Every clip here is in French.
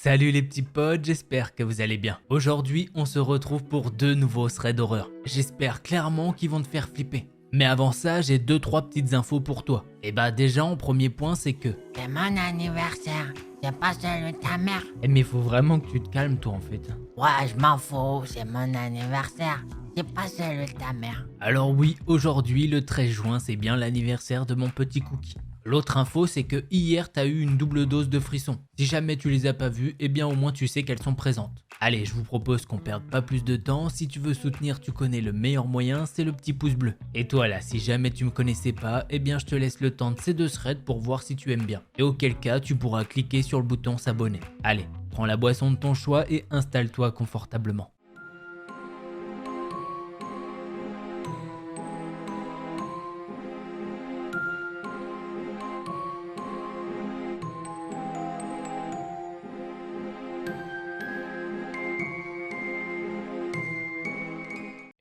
Salut les petits potes, j'espère que vous allez bien. Aujourd'hui, on se retrouve pour deux nouveaux threads d'horreur. J'espère clairement qu'ils vont te faire flipper. Mais avant ça, j'ai 2-3 petites infos pour toi. Et bah déjà, en premier point, c'est que... C'est mon anniversaire, c'est pas celui de ta mère. Mais faut vraiment que tu te calmes toi en fait. Ouais, je m'en fous, c'est mon anniversaire, c'est pas celui de ta mère. Alors oui, aujourd'hui, le 13 juin, c'est bien l'anniversaire de mon petit Cookie. L'autre info, c'est que hier, t'as eu une double dose de frissons. Si jamais tu les as pas vues, eh bien au moins tu sais qu'elles sont présentes. Allez, je vous propose qu'on perde pas plus de temps. Si tu veux soutenir, tu connais le meilleur moyen, c'est le petit pouce bleu. Et toi là, si jamais tu me connaissais pas, eh bien je te laisse le temps de ces deux threads pour voir si tu aimes bien. Et auquel cas, tu pourras cliquer sur le bouton s'abonner. Allez, prends la boisson de ton choix et installe-toi confortablement.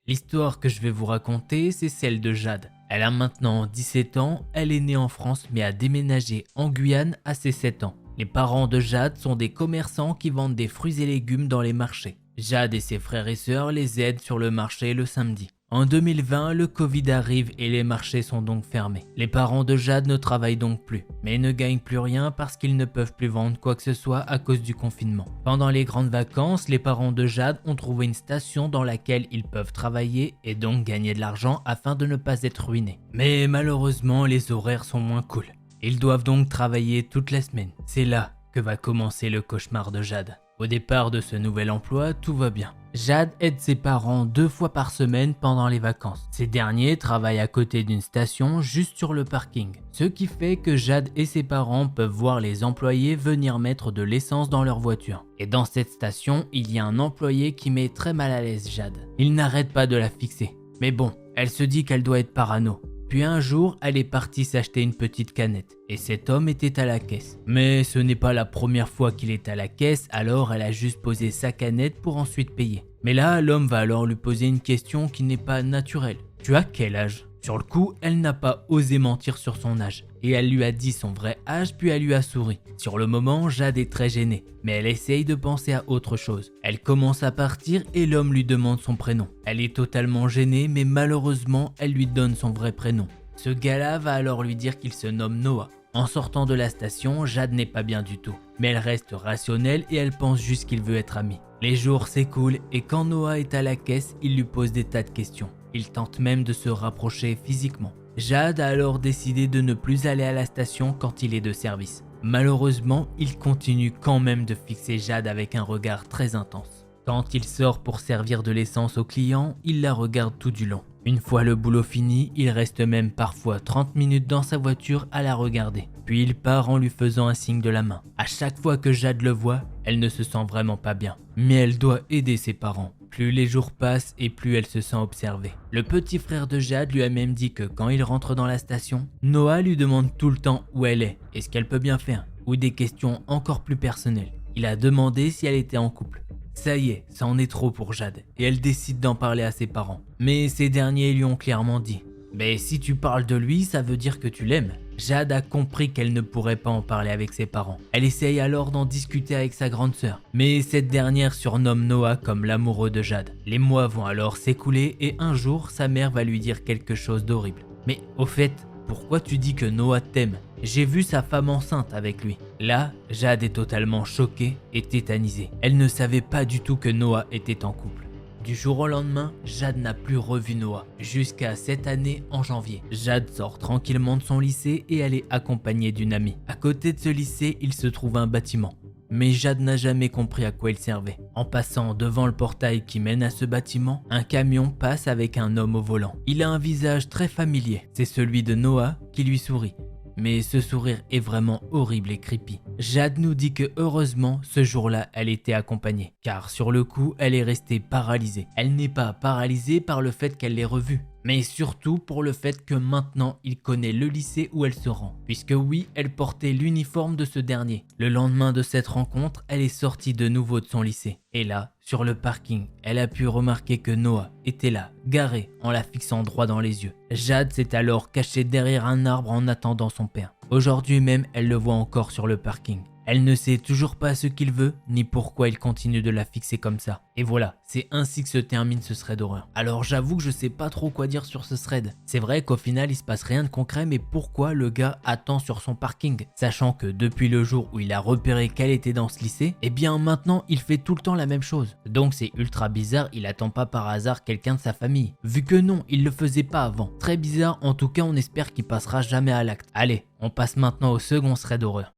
L'histoire que je vais vous raconter, c'est celle de Jade. Elle a maintenant 17 ans, elle est née en France mais a déménagé en Guyane à ses 7 ans. Les parents de Jade sont des commerçants qui vendent des fruits et légumes dans les marchés. Jade et ses frères et sœurs les aident sur le marché le samedi. En 2020, le Covid arrive et les marchés sont donc fermés. Les parents de Jade ne travaillent donc plus, mais ne gagnent plus rien parce qu'ils ne peuvent plus vendre quoi que ce soit à cause du confinement. Pendant les grandes vacances, les parents de Jade ont trouvé une station dans laquelle ils peuvent travailler et donc gagner de l'argent afin de ne pas être ruinés. Mais malheureusement, les horaires sont moins cool. Ils doivent donc travailler toute la semaine. C'est là que va commencer le cauchemar de Jade. Au départ de ce nouvel emploi, tout va bien. Jade aide ses parents 2 fois par semaine pendant les vacances. Ces derniers travaillent à côté d'une station juste sur le parking. Ce qui fait que Jade et ses parents peuvent voir les employés venir mettre de l'essence dans leur voiture. Et dans cette station, il y a un employé qui met très mal à l'aise Jade. Il n'arrête pas de la fixer. Mais bon, elle se dit qu'elle doit être parano. Puis un jour, elle est partie s'acheter une petite canette et cet homme était à la caisse. Mais ce n'est pas la première fois qu'il est à la caisse, alors elle a juste posé sa canette pour ensuite payer. Mais là, l'homme va alors lui poser une question qui n'est pas naturelle. « Tu as quel âge ?» Sur le coup, elle n'a pas osé mentir sur son âge et elle lui a dit son vrai âge puis elle lui a souri. Sur le moment, Jade est très gênée, mais elle essaye de penser à autre chose. Elle commence à partir et l'homme lui demande son prénom. Elle est totalement gênée mais malheureusement, elle lui donne son vrai prénom. Ce gars-là va alors lui dire qu'il se nomme Noah. En sortant de la station, Jade n'est pas bien du tout, mais elle reste rationnelle et elle pense juste qu'il veut être ami. Les jours s'écoulent et quand Noah est à la caisse, il lui pose des tas de questions. Il tente même de se rapprocher physiquement. Jade a alors décidé de ne plus aller à la station quand il est de service. Malheureusement, il continue quand même de fixer Jade avec un regard très intense. Quand il sort pour servir de l'essence aux clients, il la regarde tout du long. Une fois le boulot fini, il reste même parfois 30 minutes dans sa voiture à la regarder. Puis il part en lui faisant un signe de la main. À chaque fois que Jade le voit, elle ne se sent vraiment pas bien. Mais elle doit aider ses parents. Plus les jours passent et plus elle se sent observée. Le petit frère de Jade lui a même dit que quand il rentre dans la station, Noah lui demande tout le temps où elle est et ce qu'elle peut bien faire, ou des questions encore plus personnelles. Il a demandé si elle était en couple. Ça y est, ça en est trop pour Jade et elle décide d'en parler à ses parents. Mais ces derniers lui ont clairement dit « Mais si tu parles de lui, ça veut dire que tu l'aimes ». Jade a compris qu'elle ne pourrait pas en parler avec ses parents. Elle essaye alors d'en discuter avec sa grande sœur. Mais cette dernière surnomme Noah comme l'amoureux de Jade. Les mois vont alors s'écouler et un jour, sa mère va lui dire quelque chose d'horrible. « Mais au fait, pourquoi tu dis que Noah t'aime ? J'ai vu sa femme enceinte avec lui. » Là, Jade est totalement choquée et tétanisée. Elle ne savait pas du tout que Noah était en couple. Du jour au lendemain, Jade n'a plus revu Noah, jusqu'à cette année en janvier. Jade sort tranquillement de son lycée et elle est accompagnée d'une amie. À côté de ce lycée, il se trouve un bâtiment. Mais Jade n'a jamais compris à quoi il servait. En passant devant le portail qui mène à ce bâtiment, un camion passe avec un homme au volant. Il a un visage très familier, c'est celui de Noah qui lui sourit. Mais ce sourire est vraiment horrible et creepy. Jade nous dit que heureusement, ce jour-là, elle était accompagnée. Car sur le coup, elle est restée paralysée. Elle n'est pas paralysée par le fait qu'elle l'ait revu, mais surtout pour le fait que maintenant, il connaît le lycée où elle se rend. Puisque oui, elle portait l'uniforme de ce dernier. Le lendemain de cette rencontre, elle est sortie de nouveau de son lycée. Et là, sur le parking, elle a pu remarquer que Noah était là, garé, en la fixant droit dans les yeux. Jade s'est alors cachée derrière un arbre en attendant son père. Aujourd'hui même, elle le voit encore sur le parking. Elle ne sait toujours pas ce qu'il veut, ni pourquoi il continue de la fixer comme ça. Et voilà, c'est ainsi que se termine ce thread d'horreur. Alors j'avoue que je sais pas trop quoi dire sur ce thread. C'est vrai qu'au final il se passe rien de concret, mais pourquoi le gars attend sur son parking? Sachant que depuis le jour où il a repéré qu'elle était dans ce lycée, eh bien maintenant il fait tout le temps la même chose. Donc c'est ultra bizarre, il attend pas par hasard quelqu'un de sa famille. Vu que non, il le faisait pas avant. Très bizarre, en tout cas on espère qu'il passera jamais à l'acte. Allez, on passe maintenant au second thread d'horreur.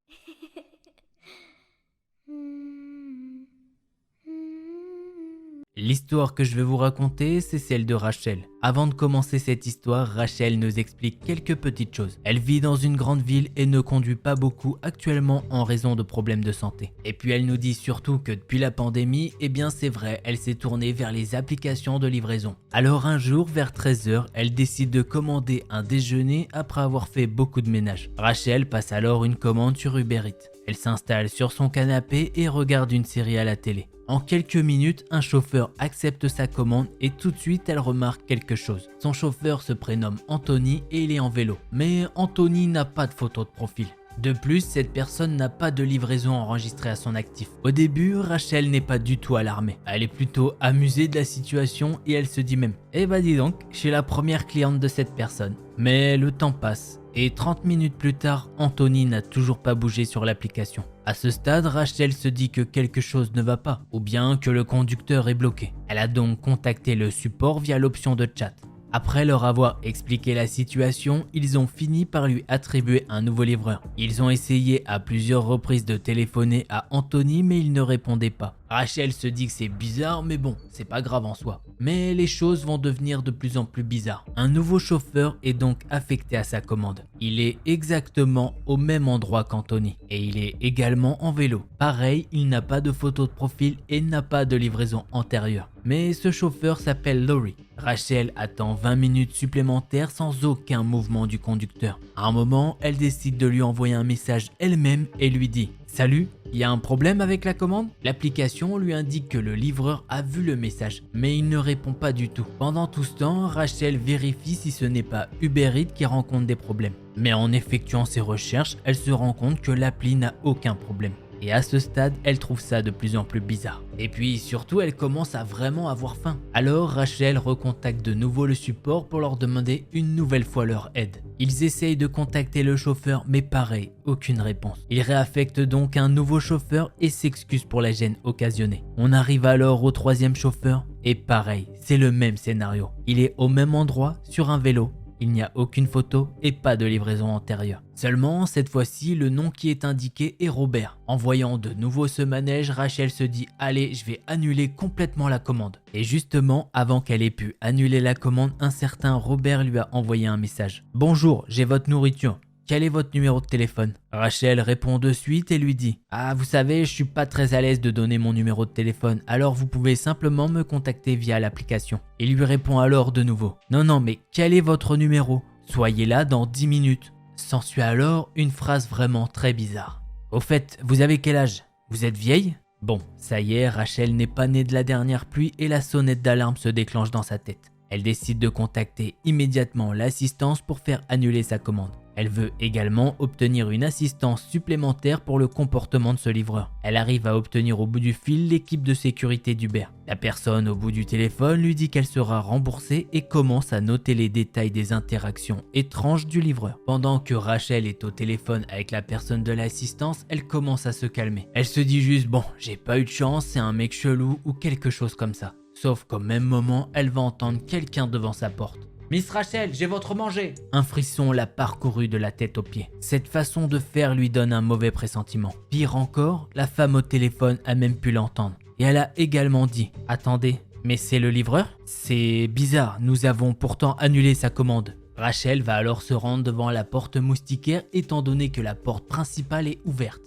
L'histoire que je vais vous raconter, c'est celle de Rachel. Avant de commencer cette histoire, Rachel nous explique quelques petites choses. Elle vit dans une grande ville et ne conduit pas beaucoup actuellement en raison de problèmes de santé. Et puis elle nous dit surtout que depuis la pandémie, eh bien c'est vrai, elle s'est tournée vers les applications de livraison. Alors un jour, vers 13h, elle décide de commander un déjeuner après avoir fait beaucoup de ménage. Rachel passe alors une commande sur Uber Eats. Elle s'installe sur son canapé et regarde une série à la télé. En quelques minutes, un chauffeur accepte sa commande et tout de suite elle remarque quelque chose. Son chauffeur se prénomme Anthony et il est en vélo. Mais Anthony n'a pas de photo de profil. De plus, cette personne n'a pas de livraison enregistrée à son actif. Au début, Rachel n'est pas du tout alarmée. Elle est plutôt amusée de la situation et elle se dit même « Eh bah dis donc, je suis la première cliente de cette personne ». Mais le temps passe. Et 30 minutes plus tard, Anthony n'a toujours pas bougé sur l'application. À ce stade, Rachel se dit que quelque chose ne va pas, ou bien que le conducteur est bloqué. Elle a donc contacté le support via l'option de chat. Après leur avoir expliqué la situation, ils ont fini par lui attribuer un nouveau livreur. Ils ont essayé à plusieurs reprises de téléphoner à Anthony, mais il ne répondait pas. Rachel se dit que c'est bizarre, mais bon, c'est pas grave en soi. Mais les choses vont devenir de plus en plus bizarres. Un nouveau chauffeur est donc affecté à sa commande. Il est exactement au même endroit qu'Anthony. Et il est également en vélo. Pareil, il n'a pas de photo de profil et n'a pas de livraison antérieure. Mais ce chauffeur s'appelle Laurie. Rachel attend 20 minutes supplémentaires sans aucun mouvement du conducteur. À un moment, elle décide de lui envoyer un message elle-même et lui dit « Salut, il y a un problème avec la commande ?» L'application lui indique que le livreur a vu le message, mais il ne répond pas du tout. Pendant tout ce temps, Rachel vérifie si ce n'est pas Uber Eats qui rencontre des problèmes. Mais en effectuant ses recherches, elle se rend compte que l'appli n'a aucun problème. Et à ce stade, elle trouve ça de plus en plus bizarre. Et puis surtout, elle commence à vraiment avoir faim. Alors Rachel recontacte de nouveau le support pour leur demander une nouvelle fois leur aide. Ils essayent de contacter le chauffeur, mais pareil, aucune réponse. Ils réaffectent donc un nouveau chauffeur et s'excusent pour la gêne occasionnée. On arrive alors au troisième chauffeur, et pareil, c'est le même scénario. Il est au même endroit, sur un vélo. Il n'y a aucune photo et pas de livraison antérieure. Seulement, cette fois-ci, le nom qui est indiqué est Robert. En voyant de nouveau ce manège, Rachel se dit « Allez, je vais annuler complètement la commande ». Et justement, avant qu'elle ait pu annuler la commande, un certain Robert lui a envoyé un message. « Bonjour, j'ai votre nourriture. Quel est votre numéro de téléphone ?» Rachel répond de suite et lui dit « Ah, vous savez, je suis pas très à l'aise de donner mon numéro de téléphone, alors vous pouvez simplement me contacter via l'application. » Il lui répond alors de nouveau « Non, mais quel est votre numéro? Soyez là dans 10 minutes. » S'ensuit alors une phrase vraiment très bizarre. « Au fait, vous avez quel âge? Vous êtes vieille ?» Bon, ça y est, Rachel n'est pas née de la dernière pluie et la sonnette d'alarme se déclenche dans sa tête. Elle décide de contacter immédiatement l'assistance pour faire annuler sa commande. Elle veut également obtenir une assistance supplémentaire pour le comportement de ce livreur. Elle arrive à obtenir au bout du fil l'équipe de sécurité d'Uber. La personne au bout du téléphone lui dit qu'elle sera remboursée et commence à noter les détails des interactions étranges du livreur. Pendant que Rachel est au téléphone avec la personne de l'assistance, elle commence à se calmer. Elle se dit juste « Bon, j'ai pas eu de chance, c'est un mec chelou ou quelque chose comme ça ». Sauf qu'au même moment, elle va entendre quelqu'un devant sa porte. « Miss Rachel, j'ai votre manger !» Un frisson l'a parcouru de la tête aux pieds. Cette façon de faire lui donne un mauvais pressentiment. Pire encore, la femme au téléphone a même pu l'entendre. Et elle a également dit « Attendez, mais c'est le livreur ? C'est bizarre, nous avons pourtant annulé sa commande. » Rachel va alors se rendre devant la porte moustiquaire étant donné que la porte principale est ouverte.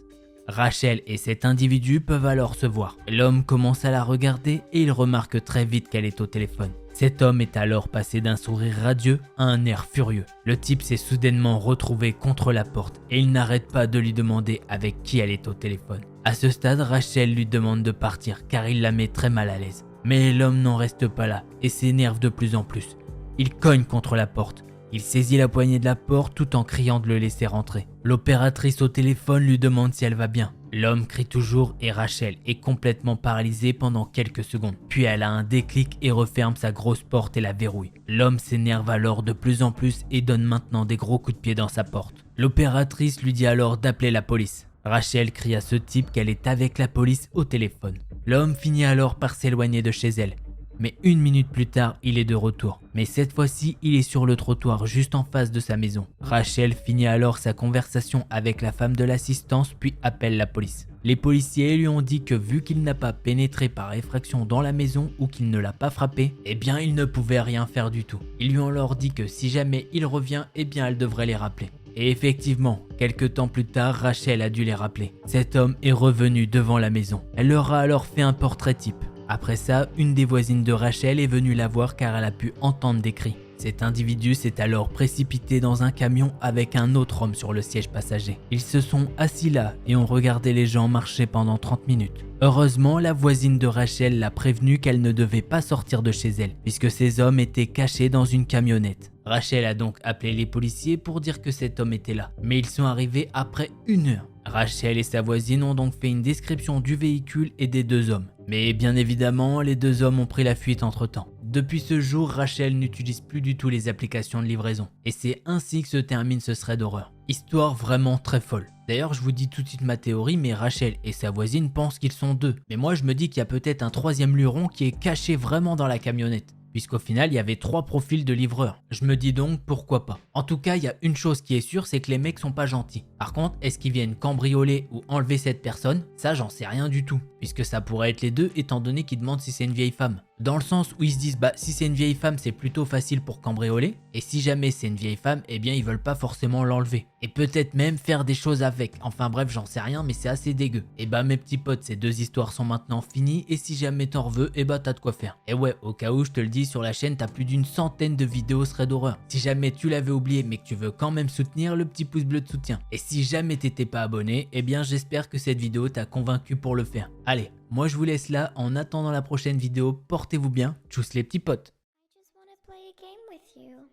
Rachel et cet individu peuvent alors se voir. L'homme commence à la regarder et il remarque très vite qu'elle est au téléphone. Cet homme est alors passé d'un sourire radieux à un air furieux. Le type s'est soudainement retrouvé contre la porte et il n'arrête pas de lui demander avec qui elle est au téléphone. À ce stade, Rachel lui demande de partir car il la met très mal à l'aise. Mais l'homme n'en reste pas là et s'énerve de plus en plus. Il cogne contre la porte. Il saisit la poignée de la porte tout en criant de le laisser rentrer. L'opératrice au téléphone lui demande si elle va bien. L'homme crie toujours et Rachel est complètement paralysée pendant quelques secondes. Puis elle a un déclic et referme sa grosse porte et la verrouille. L'homme s'énerve alors de plus en plus et donne maintenant des gros coups de pied dans sa porte. L'opératrice lui dit alors d'appeler la police. Rachel crie à ce type qu'elle est avec la police au téléphone. L'homme finit alors par s'éloigner de chez elle. Mais 1 minute plus tard, il est de retour. Mais cette fois-ci, il est sur le trottoir juste en face de sa maison. Rachel finit alors sa conversation avec la femme de l'assistance puis appelle la police. Les policiers lui ont dit que vu qu'il n'a pas pénétré par effraction dans la maison ou qu'il ne l'a pas frappé, eh bien il ne pouvait rien faire du tout. Ils lui ont alors dit que si jamais il revient, eh bien elle devrait les rappeler. Et effectivement, quelques temps plus tard, Rachel a dû les rappeler. Cet homme est revenu devant la maison. Elle leur a alors fait un portrait type. Après ça, une des voisines de Rachel est venue la voir car elle a pu entendre des cris. Cet individu s'est alors précipité dans un camion avec un autre homme sur le siège passager. Ils se sont assis là et ont regardé les gens marcher pendant 30 minutes. Heureusement, la voisine de Rachel l'a prévenue qu'elle ne devait pas sortir de chez elle puisque ces hommes étaient cachés dans une camionnette. Rachel a donc appelé les policiers pour dire que cet homme était là, mais ils sont arrivés après 1 heure. Rachel et sa voisine ont donc fait une description du véhicule et des 2 hommes. Mais bien évidemment, les 2 hommes ont pris la fuite entre-temps. Depuis ce jour, Rachel n'utilise plus du tout les applications de livraison. Et c'est ainsi que se termine ce thread d'horreur. Histoire vraiment très folle. D'ailleurs, je vous dis tout de suite ma théorie, mais Rachel et sa voisine pensent qu'ils sont 2. Mais moi, je me dis qu'il y a peut-être un 3e luron qui est caché vraiment dans la camionnette. Puisqu'au final, il y avait 3 profils de livreurs. Je me dis donc, pourquoi pas. En tout cas, il y a une chose qui est sûre, c'est que les mecs sont pas gentils. Par contre, est-ce qu'ils viennent cambrioler ou enlever cette personne? Ça, j'en sais rien du tout. Puisque ça pourrait être les deux, étant donné qu'ils demandent si c'est une vieille femme. Dans le sens où ils se disent, bah si c'est une vieille femme, c'est plutôt facile pour cambrioler. Et si jamais c'est une vieille femme, eh bien ils veulent pas forcément l'enlever. Et peut-être même faire des choses avec. Enfin bref, j'en sais rien, mais c'est assez dégueu. Et bah mes petits potes, ces 2 histoires sont maintenant finies. Et si jamais t'en veux, eh bah t'as de quoi faire. Et ouais, au cas où je te le dis, sur la chaîne, t'as plus d'une centaine de vidéos thread d'horreur. Si jamais tu l'avais oublié, mais que tu veux quand même soutenir, le petit pouce bleu de soutien. Et si jamais t'étais pas abonné, eh bien j'espère que cette vidéo t'a convaincu pour le faire. Allez, moi je vous laisse là, en attendant la prochaine vidéo, portez-vous bien, tchuss les petits potes. I just want to play a game with you.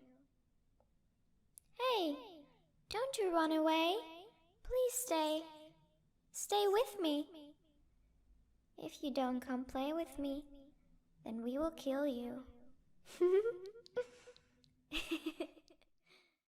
Hey, don't you run away. Please stay. Stay with me. If you don't come play with me, then we will kill you.